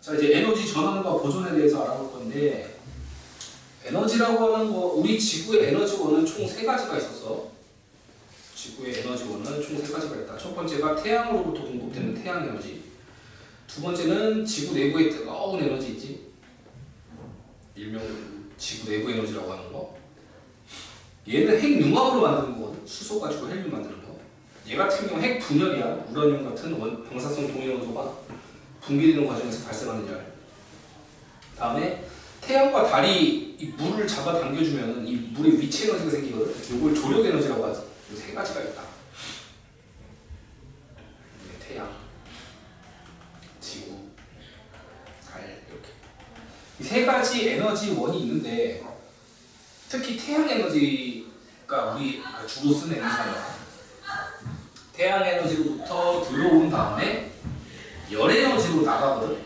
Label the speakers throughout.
Speaker 1: 자, 이제 에너지 전환과 보존에 대해서 알아볼 건데, 에너지라고 하는 거, 우리 지구의 에너지원은 총 3가지가 있었어. 지구의 에너지원은 총 3가지가 있다. 첫 번째가 태양으로부터 공급되는 태양 에너지. 두 번째는 지구 내부의 뜨거운 에너지 있지. 일명 지구 내부 에너지라고 하는 거. 얘는 핵융합으로 만드는 거거든. 수소 가지고 헬륨 만드는 거. 얘 같은 경우 핵 분열이야. 우라늄 같은 방사성 동위원소가 분비되는 과정에서 발생하는 열. 다음에 태양과 달이 이 물을 잡아 당겨주면 이 물의 위치 에너지가 생기거든. 이걸 조력 에너지라고 하지. 이 3가지가 있다. 태양, 지구, 달 이렇게. 이 3가지 에너지원이 있는데 특히 태양 에너지가 우리가 주로 쓰는 에너지잖아. 태양 에너지로부터 들어온 다음에 열 에너지로 나가거든.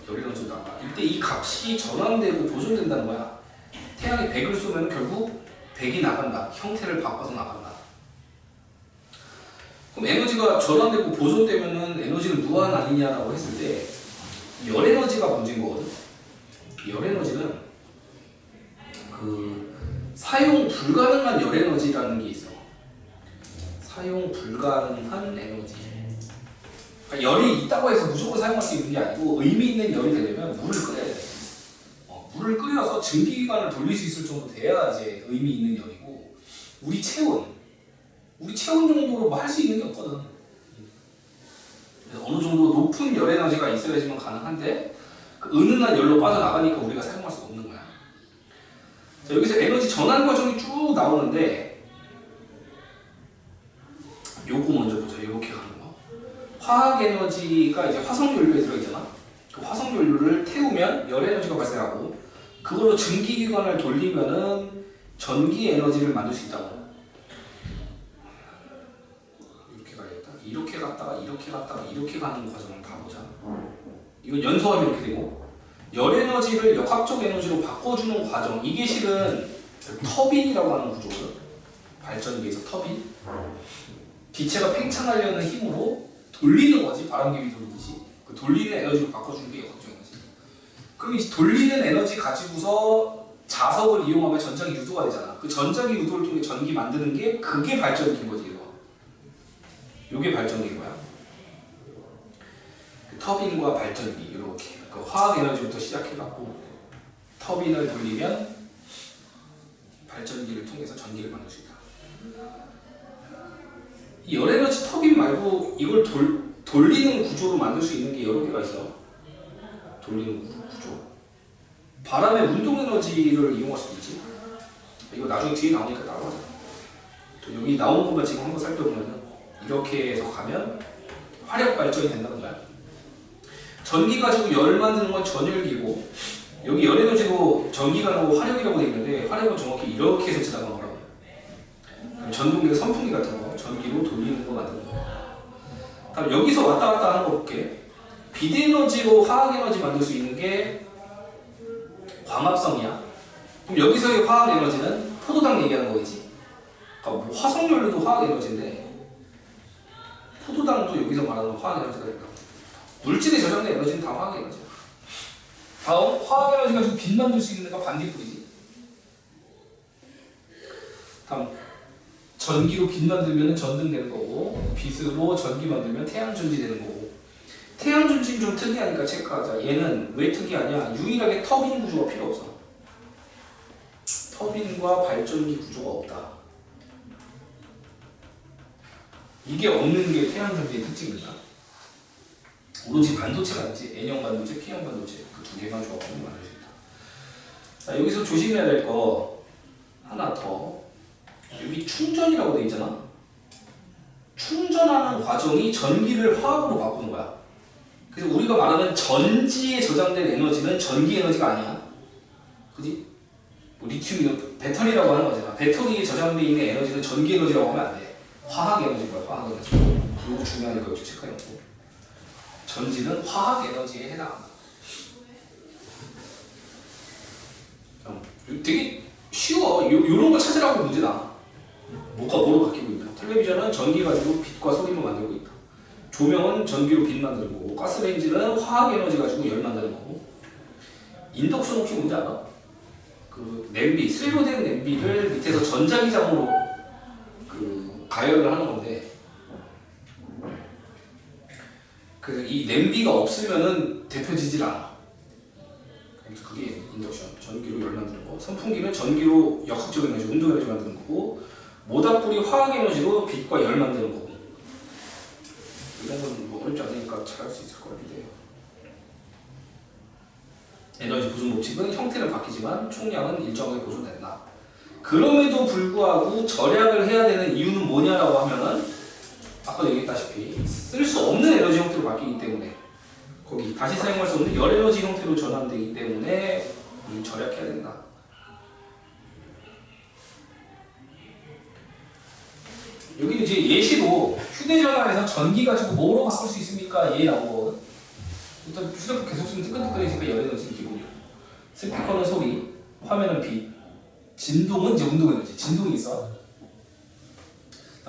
Speaker 1: 열 에너지로 나가. 이때 이 값이 전환되고 보존된다는 거야. 태양이 100을 쏘면 결국 100이 나간다. 형태를 바꿔서 나간다. 그럼 에너지가 전환되고 보존되면은 에너지는 무한 아니냐라고 했을 때 열 에너지가 문제인 거거든. 열 에너지는 그 사용 불가능한 열 에너지라는 게 있어. 사용 불가능한 에너지. 그러니까 열이 있다고 해서 무조건 사용할 수 있는 게 아니고 의미 있는 열이 되려면 물을 끓여야 돼. 물을 끓여서 증기기관을 돌릴 수 있을 정도 돼야 이제 의미 있는 열이고, 우리 체온 정도로 뭐 할 수 있는 게 없거든. 그래서 어느 정도 높은 열 에너지가 있어야지만 가능한데 그 은은한 열로 빠져나가니까 우리가 사용할 수가 없는 거야. 자, 여기서 에너지 전환 과정이 쭉 나오는데 요거 먼저 보자. 이렇게 가는 거. 화학 에너지가 이제 화석 연료에 들어있잖아. 그 화석 연료를 태우면 열 에너지가 발생하고 그걸로 증기기관을 돌리면은 전기 에너지를 만들 수 있다고. 이렇게 가야겠다. 이렇게 갔다가 이렇게 갔다가 이렇게 가는 과정을 다 보자. 이건 연소하면 이렇게 되고, 열 에너지를 역학적 에너지로 바꿔주는 과정, 이게 실은 터빈이라고 하는 구조거든. 발전기에서 터빈. 기체가 팽창하려는 힘으로 돌리는 거지. 바람개비 돌리듯이. 그 돌리는 에너지로 바꿔주는 게 역학적 에너지. 그럼 이 돌리는 에너지 가지고서 자석을 이용하면 전자기 유도가 되잖아. 그 전자기 유도를 통해 전기 만드는 게 그게 발전기인 거지. 이게 발전기인 거야. 그 터빈과 발전기 이렇게 그 화학 에너지부터 시작해갖고 터빈을 돌리면 발전기를 통해서 전기를 만들 수 있다. 이 열 에너지 터빈 말고 이걸 돌리는 구조로 만들 수 있는 게 여러 개가 있어. 돌리는 구조. 바람의 운동 에너지를 이용할 수도 있지. 이거 나중에 뒤에 나오니까 나와서 여기 나오는 것만 지금 한번 살펴보면 이렇게 해서 가면 화력 발전이 된다는 거야. 전기 가지고 열 만드는 건 전열기고, 여기 열 에너지로 전기가 나오고 화력이라고 되어 있는데 화력은 정확히 이렇게 해서 지나가는 거라고. 전동기가 선풍기 같은 거 전기로 돌리는 거 만드는 거. 다음 여기서 왔다 갔다 하는 거 볼게. 비대에너지로 화학 에너지 만들 수 있는 게 광합성이야. 그럼 여기서의 화학 에너지는 포도당 얘기하는 거겠지. 그러니까 뭐 화석연료도 화학 에너지인데 포도당도 여기서 말하는 화학 에너지가 된다. 물질에 저장된 에너지는 다 화학 에너지야. 다음 화학 에너지가 지금 빛 만들 수 있는 애가 반딧불이지. 다음 전기로 빛 만들면 전등되는 거고, 빛으로 전기 만들면 태양전지 되는 거고. 태양전지는 좀 특이하니까 체크하자. 얘는 왜 특이하냐? 유일하게 터빈 구조가 필요 없어. 터빈과 발전기 구조가 없다. 이게 없는 게 태양전지의 특징입니다. 오로지 반도체가 있지. N형 반도체, P형 반도체 그 두 개만 조합하면 만들 수 있다. 자, 여기서 조심해야 될 거 하나 더. 여기 충전이라고 돼 있잖아. 충전하는 과정이 전기를 화학으로 바꾸는 거야. 그래서 우리가 말하는 전지에 저장된 에너지는 전기 에너지가 아니야. 그지? 뭐 리튬, 배터리라고 하는 거잖아. 배터리에 저장되어 있는 에너지는 전기 에너지라고 하면 안 돼. 화학 에너지인 거야. 화학 에너지. 이거 중요하니까 역시 체크해놓고. 전지는 화학 에너지에 해당한다. 되게 쉬워. 요런 거 찾으라고 문제다. 뭐가 뭐로 바뀌고 있다. 텔레비전은 전기 가지고 빛과 소리만 만들고 있다. 조명은 전기로 빛 만드는 거고, 가스레인지는 화학 에너지 가지고 열 만드는 거고, 인덕션 혹시 뭔지 알아? 그 냄비, 쇠로 된 냄비를 밑에서 전자기장으로 그 가열을 하는 건데, 그래서 이 냄비가 없으면은 데펴지질 않아. 그래서 그게 인덕션, 전기로 열 만드는 거. 선풍기는 전기로 역학적 에너지, 운동 에너지 만드는 거고, 모닥불이 화학 에너지로 빛과 열 만드는 거고. 이런 건 뭐 어렵지 않으니까 잘 할 수 있을 것 같은데요. 에너지 보존 법칙은 형태는 바뀌지만 총량은 일정하게 보존된다. 그럼에도 불구하고 절약을 해야 되는 이유는 뭐냐라고 하면은 아까 얘기했다시피 쓸 수 없는 에너지 형태로 바뀌기 때문에, 거기 다시 사용할 수 없는 열 에너지 형태로 전환되기 때문에 절약해야 된다. 여기 이제 예시로 휴대전화에서 전기 가지고 뭐로 바꿀 수 있습니까? 예 나오거든. 일단 휴대폰 계속 쓰면 뜨끈뜨끈해지니까 열 에너지는 기본이고, 스피커는 소리, 화면은 빛, 진동은 이제 운동 에너지, 진동이 있어.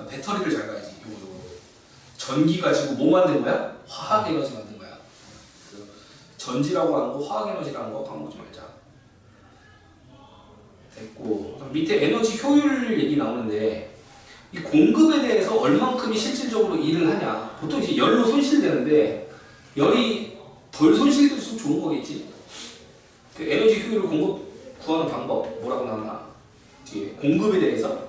Speaker 1: 배터리를 잘 가야지. 요거. 전기 가지고 뭐 만든 거야? 화학 에너지 만든 거야. 전지라고 하는 거, 화학 에너지라는 거 까먹지 말자. 됐고, 밑에 에너지 효율 얘기 나오는데, 이 공급에 대해서 얼만큼이 실질적으로 일을 하냐. 보통 이제 열로 손실되는데, 열이 덜 손실될수록 좋은 거겠지. 그 에너지 효율을 구하는 방법 뭐라고 나오나? 뒤에 공급에 대해서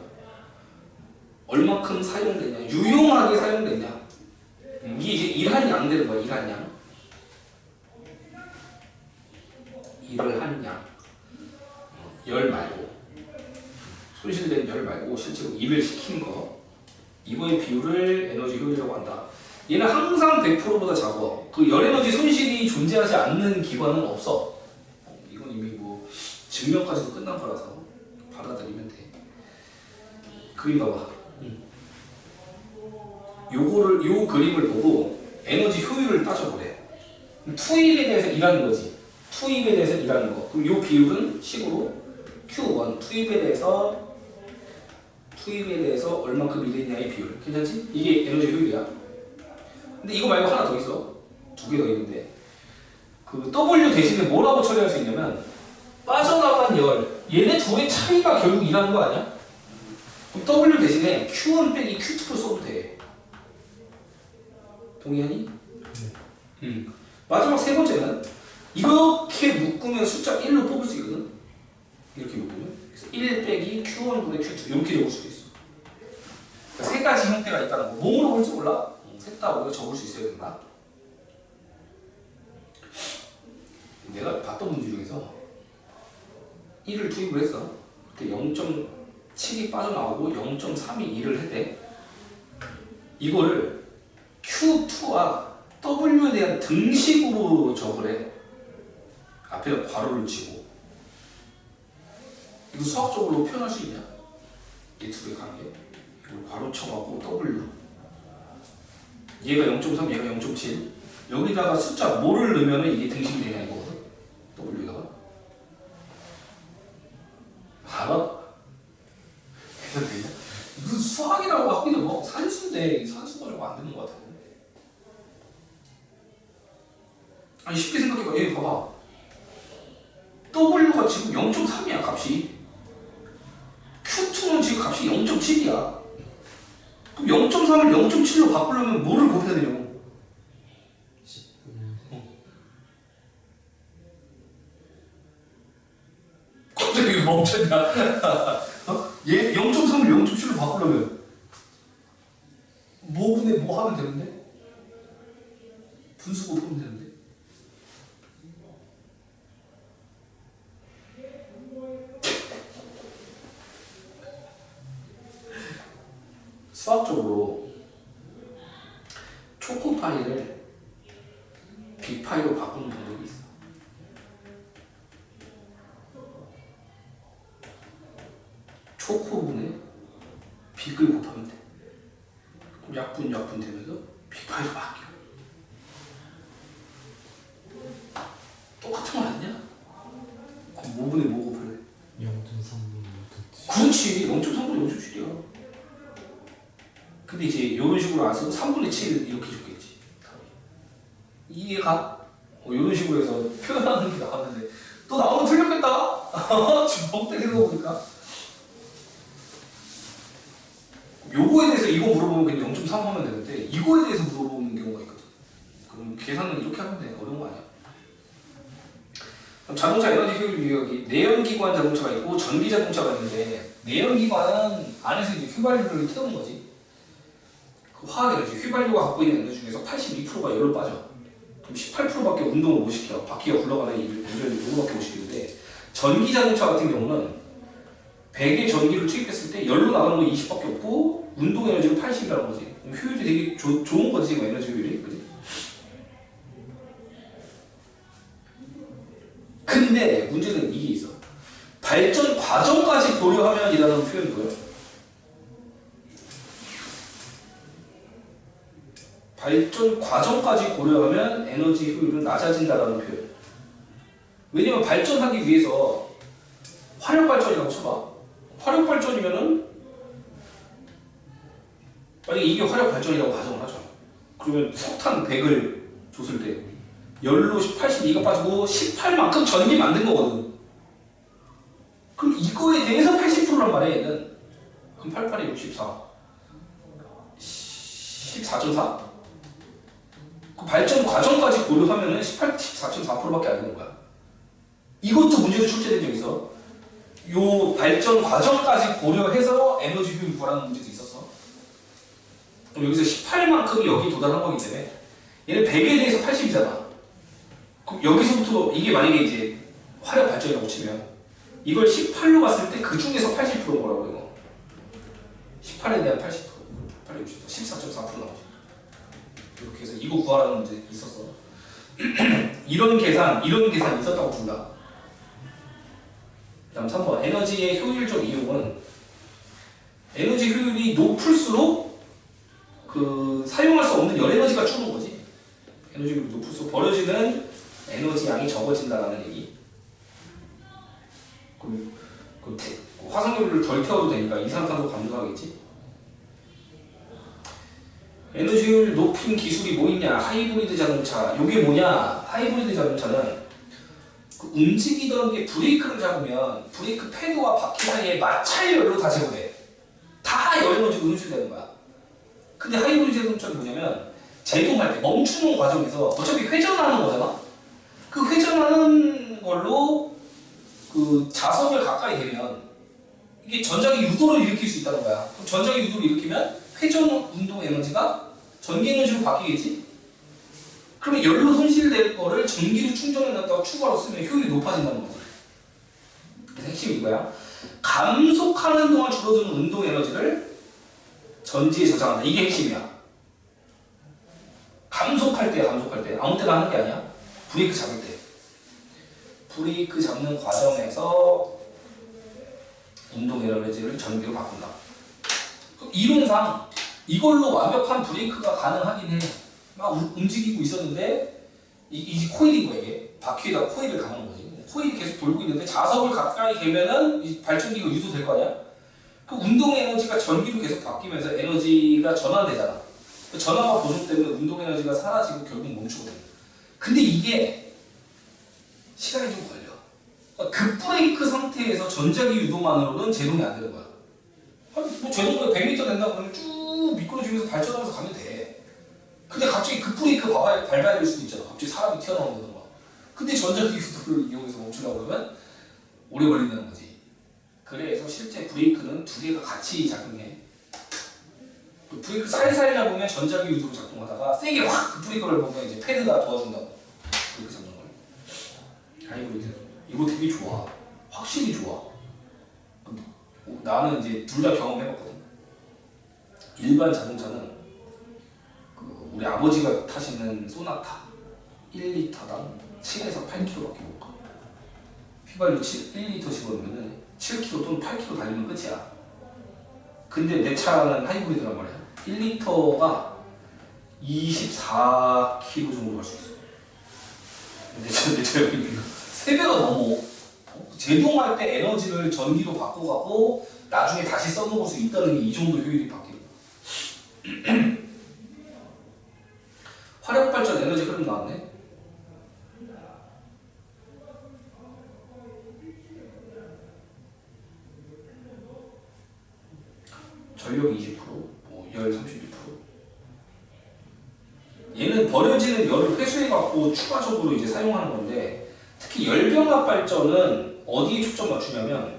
Speaker 1: 얼마큼 사용되냐, 유용하게 사용되냐. 이게 이제 일한 양 되는 거야. 일한 양. 일을 한 양. 열 말고, 손실된 열 말고 실제로 일을 시킨 거, 이거의 비율을 에너지 효율이라고 한다. 얘는 항상 100%보다 작아. 그 열 에너지 손실이 존재하지 않는 기관은 없어. 이건 이미 뭐 증명까지도 끝난 거라서 받아들이면 돼. 그림 봐봐. 요 그림을 보고 에너지 효율을 따져보래. 투입에 대해서 일하는 거지. 투입에 대해서 일하는 거. 그럼 요 비율은 식으로 Q1 투입에 대해서 얼만큼 일했냐의 비율. 괜찮지? 이게 에너지 효율이야. 근데 이거 말고 하나 더 있어. 두 개 더 있는데, 그 W 대신에 뭐라고 처리할 수 있냐면, 빠져나간 열, 얘네 둘의 차이가 결국 일하는 거 아니야? 그럼 W 대신에 Q1 빼기 Q2를 써도 돼. 동의하니? 마지막 세 번째는 이렇게 묶으면 숫자 1로 뽑을 수 있거든. 이렇게 묶으면 1 빼기 Q1분의 Q2 이렇게 적을 수도 있어. 그러니까 세 가지 형태가 있다는 거. 뭐로 볼지 몰라. 셋 다 오히려 적을 수 있어야 된다. 내가 봤던 문제 중에서 1을 투입을 했어. 그때 0.7이 빠져나오고 0.3이 일을 했대. 이거를 Q2와 W에 대한 등식으로 적으래. 앞에다 괄호를 치고. 이거 수학적으로 표현할 수 있냐? 이 두 개 관계. 이걸 괄호 쳐갖고 W. 얘가 0.3, 얘가 0.7. 여기다가 숫자 뭐를 넣으면 이게 등식이 되냐 이거거든. W에다가. 알아? 괜찮겠냐? 무슨 수학이라고 하기는 뭐 산수인데 산수 가지고 안 되는 것 같아. 아니 쉽게 생각해봐. 얘 봐봐. W가 지금 0.3이야 값이. Q2는 지금 값이 0.7이야. 그럼 0.3을 0.7로 바꾸려면 뭐를 곱해야 되냐고. 갑자기 왜 멈췄냐? 얘 0.3을 0.7로 바꾸려면 뭐분의 뭐 하면 되는데? 분수 곱하면 되는데? 수학적으로 초코파이를 빅파이로 바꾸는 방법이 있어. 초코분에 빅을 곱하면 돼. 그럼 약분 되면서 빅파이로 바뀌어. 똑같은 거 아니냐? 그럼 뭐분에 뭐 곱할래?
Speaker 2: 0.3분
Speaker 1: 그렇지. 0.3분의 0.7이야. 근데 이제 이런 식으로 안 쓰고 3분의 7 이렇게 적겠지. 이해가? 이런 식으로 해서 표현하는 게 나왔는데 또 나오면 틀렸겠다? 지금 멍 때리는 거 보니까 요거에 대해서 이거 물어보면 그냥 0.3 하면 되는데 이거에 대해서 물어보는 경우가 있거든. 그럼 계산은 이렇게 하면 돼. 어려운 거 아니야. 그럼 자동차 에너지 효율 비교하기 내연기관 자동차가 있고 전기 자동차가 있는데 내연기관은 안에서 이제 휘발유를 태우는 거지. 그 화학 에너지 휘발유가 갖고 있는 에너지 중에서 82%가 열로 빠져. 그럼 18%밖에 운동을 못 시켜. 바퀴가 굴러가는 운전을 요거밖에 못 시키는데 전기 자동차 같은 경우는 100의 전기를 투입했을 때 열로 나가는 거 20밖에 없고 운동 에너지가 80이라는 거지. 그럼 효율이 되게 좋은 거지 지금 에너지 효율이. 그지? 근데 문제는 이게 있어. 발전 과정까지 고려하면이라는 표현이 뭐예요? 발전 과정까지 고려하면 에너지 효율은 낮아진다라는 표현. 왜냐면 발전하기 위해서 화력발전이라고 쳐봐. 화력발전이면은 만약에 이게 화력발전이라고 가정을 하죠. 그러면 석탄 100을 줬을 때 열로 82가 빠지고 18만큼 전기 만든 거거든. 그럼 이거에 대해서 80%란 말이야 얘는. 그럼 88에 64 14.4? 그 발전 과정까지 고려하면은 14.4%밖에 안 되는 거야. 이것도 문제로 출제된 적이 있어. 요 발전 과정까지 고려해서 에너지 효율 구하라는 문제도 있었어. 그럼 여기서 18만큼이 여기 도달한 거기 때문에 얘는 100에 대해서 80이잖아. 그럼 여기서부터 이게 만약에 이제 화력 발전이라고 치면 이걸 18로 봤을 때 그 중에서 80%인 거라고 이거. 18에 대한 80%, 8에 14.4% 나오지. 이렇게 해서 이거 구하라는 문제 있었어. 이런 계산이 있었다고 둘다. 다음 3번 에너지의 효율적 이용은 에너지 효율이 높을수록 그 사용할 수 없는 열 에너지가 줄는 거지. 에너지 효율이 높을수록 버려지는 에너지 양이 적어진다라는 얘기. 그럼 화석연료를 덜 태워도 되니까 이산화탄소 감소하겠지. 에너지 효율 높은 기술이 뭐 있냐? 하이브리드 자동차. 이게 뭐냐? 하이브리드 자동차는 그 움직이던 게 브레이크를 잡으면 브레이크 패드와 바퀴 사이에 마찰열로 다 제거돼. 다 열에너지로 분출되는 거야. 근데 하이브리드 자동차는 뭐냐면 제동할 때 멈추는 과정에서 어차피 회전하는 거잖아. 그 회전하는 걸로 그 자석을 가까이 대면 이게 전자기 유도를 일으킬 수 있다는 거야. 그럼 전자기 유도를 일으키면 회전 운동 에너지가 전기 에너지로 바뀌겠지? 그러면 열로 손실될 거를 전기로 충전해놨다가 추가로 쓰면 효율이 높아진다는 거지. 그래서 핵심이 이거야. 감속하는 동안 줄어드는 운동 에너지를 전지에 저장한다. 이게 핵심이야. 감속할 때 아무 때나 하는 게 아니야. 브레이크 잡을 때. 브레이크 잡는 과정에서 운동 에너지를 전기로 바꾼다. 이론상 이걸로 완벽한 브레이크가 가능하긴 해. 막 움직이고 있었는데 이 코일인 거야 이게. 바퀴에다 코일을 감는 거지. 코일이 계속 돌고 있는데 자석을 가까이 개면은 이 발전기가 유도될 거 아니야? 그 운동 에너지가 전기로 계속 바뀌면서 에너지가 전환되잖아. 그 전환과 보존 때문에 운동 에너지가 사라지고 결국 멈추거든. 근데 이게 시간이 좀 걸려. 그러니까 급브레이크 상태에서 전자기 유도만으로는 제동이 안 되는 거야. 뭐 제동이 100m 된다 그러면 쭉 미끄러지면서 발전하면서 가면 돼. 근데 갑자기 급브레이크 밟아야 될 수도 있잖아. 갑자기 사람이 튀어나온다던가. 근데 전자기 유도를 이용해서 멈추려고 그러면 오래 걸린다는 거지. 그래서 실제 브레이크는 두 개가 같이 작용해. 브레이크 살살 잡으면 전자기 유도로 작동하다가 세게 확 급브레이크를 밟으면 이제 패드가 도와준다고. 브레이크 잡는 걸. 하이브리드. 이거 되게 좋아. 확실히 좋아. 나는 이제 둘 다 경험해봤거든. 일반 자동차는 그 우리 아버지가 타시는 소나타 1리터당 7에서 8km밖에 못 가. 휘발유 1리터 집어넣으면 7km 또는 8km 달리면 끝이야. 근데 내 차는 하이브리드란 말이야. 1리터가 24km 정도 갈 수 있어. 내 차 여기 3배가 넘어. 제동할 때 에너지를 전기로 바꿔가고 나중에 다시 써먹을 수 있다는 게 이 정도 효율이 바뀌는 거야. 화력발전 에너지 흐름 나왔네. 전력이 20%, 열 32%. 얘는 버려지는 열을 회수해갖고 추가적으로 이제 사용하는 건데, 특히 열병합 발전은 어디에 초점 맞추냐면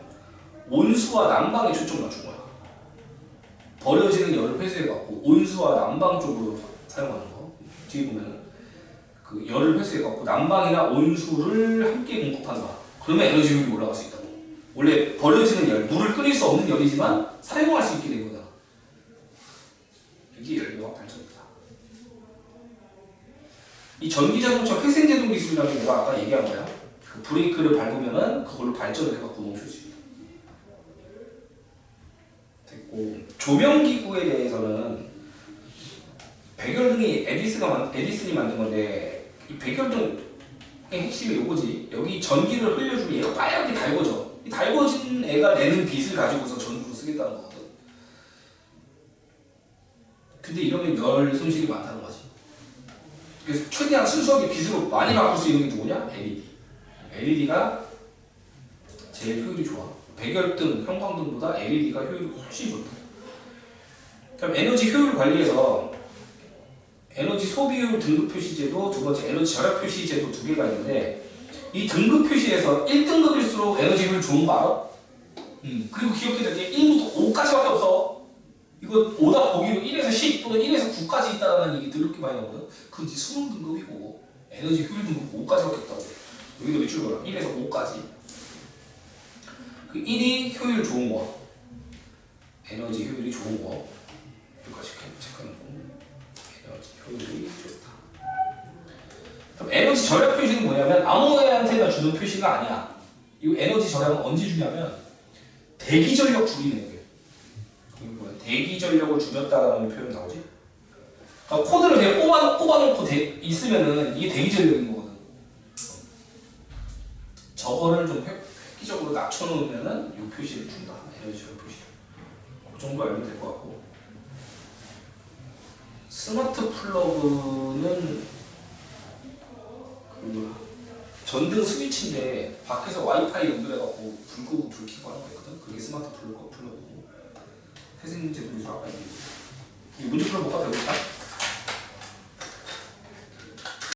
Speaker 1: 온수와 난방에 초점 맞춘 거야. 버려지는 열을 회수해갖고 온수와 난방 쪽으로 사용하는 거. 뒤에 보면 그 열을 회수해갖고 난방이나 온수를 함께 공급한다. 그러면 에너지 효율이 올라갈 수 있다고. 원래 버려지는 열, 물을 끓일 수 없는 열이지만 사용할 수 있게 된 거다. 이게 열병합 발전이다. 이 전기자동차 회생제동 기술이라는 게 내가 아까 얘기한 거야. 그 브레이크를 밟으면은 그걸로 발전을 해갖고 멈출 수 있다. 됐고, 조명기구에 대해서는 백열등이 에디슨이 만든 건데, 이 백열등의 핵심이 이거지. 여기 전기를 흘려주면 얘가 빨갛게 달궈져. 이 달궈진 애가 내는 빛을 가지고서 전구로 쓰겠다는 거거든. 근데 이러면 열 손실이 많다는 거지. 그래서 최대한 순수하게 빛으로 많이 바꿀 수 있는 게 누구냐? LED. LED가 제일 효율이 좋아. 백열등, 형광등보다 LED가 효율이 훨씬 좋다. 그럼 에너지 효율 관리에서 에너지 소비율 등급 표시제도, 두 번째 에너지 절약 표시제도 두 개가 있는데, 이 등급 표시에서 1등급일수록 에너지 효율 좋은 거 알아? 그리고 기억해야 될 게 1부터 5까지밖에 없어. 이거 5다 보기로 1에서 10 또는 1에서 9까지 있다는 얘기 들을 게 많이 나오거든. 그건 이제 수능 등급이고 에너지 효율 등급 5까지밖에 없다고. 여기도 밑줄 그어. 1에서 5까지. 그 1이 효율 좋은 거, 에너지 효율이 좋은 거, 여기까지 체크해놓고 에너지 효율이 좋다. 그럼 에너지 절약 표시는 뭐냐면 아무 애한테나 주는 표시가 아니야. 이 에너지 절약은 언제 주냐면 대기 전력 줄이는 거예요. 대기 전력을 줄였다라는 표현 나오지? 그러니까 코드를 그냥 꼽아놓고 있으면은 이게 대기 전력인 거거든. 저거를 좀 획기적으로 낮춰놓으면은 이 표시를 준다. 에너지 절약 표시. 그 정도 알면 될 것 같고. 스마트 플러그는 그 전등 스위치인데 밖에서 와이파이 연결해갖고 불 끄고 불 켜고 하는 거 있거든. 그게 스마트 플러그고. 회생제도 기술 아까 얘기했는데. 이 문제 풀어볼까? 배울까?